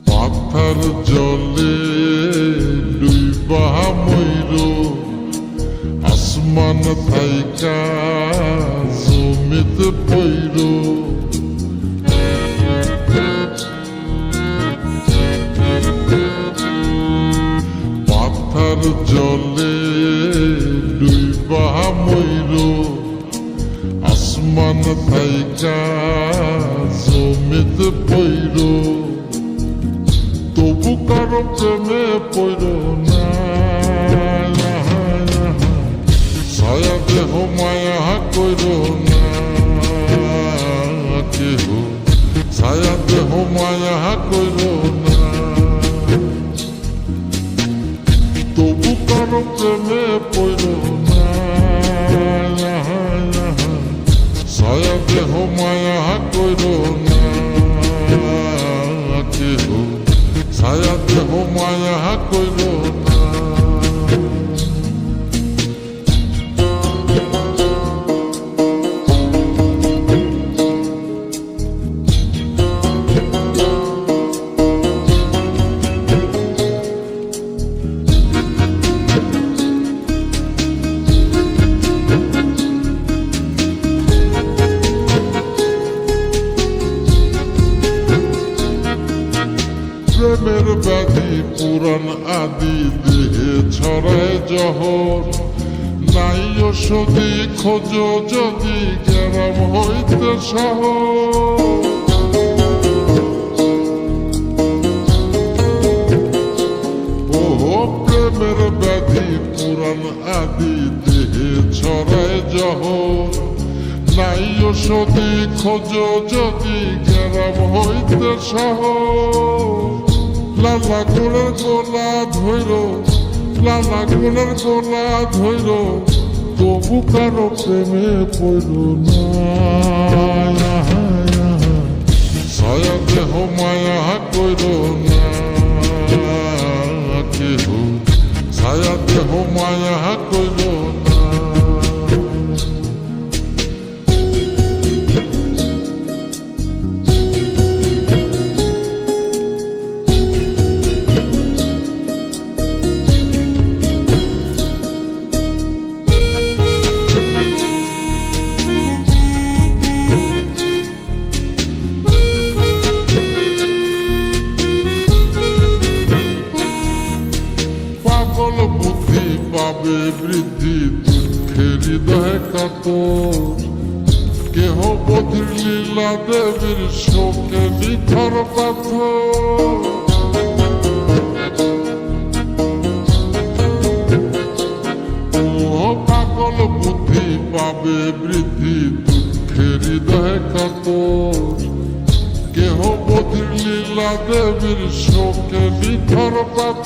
পাথার জলে ডুইবা মইর আসমান থাইকা জমিতে পইর পাথার জলে ডুইবা মইর আসমান থাইকা জমিতে পইর তবু কারো প্রেমে পড়ল না ছায়া দেহ মায়া কইর না কেহ ছায়া দেহ মায়া কইর না তবু কারো প্রেমে পড়ল না ছায়া দেহ মায়া কইর না কেহ ছায়া দেহ মায়া কইর না প্রেমের ব্যাধি পুরাণ আদি দেহে ছড়ায় জহর নাই ওষুধি খোঁজ যদি গ্রাম হইতে শহর প্রেমের ব্যাধি পুরাণ আদি দেহে ছড়ায় জহর নাই ওষুধি খোঁজ যদি গ্রাম হইতে শহর লালা গোলার গোলা ধৈর লালা গোলার গোলা ধৈর তবু কারো প্রেমে পড়ল না ছায়া দেহ মায়া কইর না কেহ ছায়া দেহ মায়া কইর না পাগল বুদ্ধি পাবে বৃদ্ধি দুঃখের হৃদয় কাতর কেহ বধির লীলা দেবীর শোকে নিথর পাথর পাগল বুদ্ধি পাবে বৃদ্ধি দুঃখের হৃদয় কাতর কেহ বধির লীলা দেবীর শোকে নিথর পাথর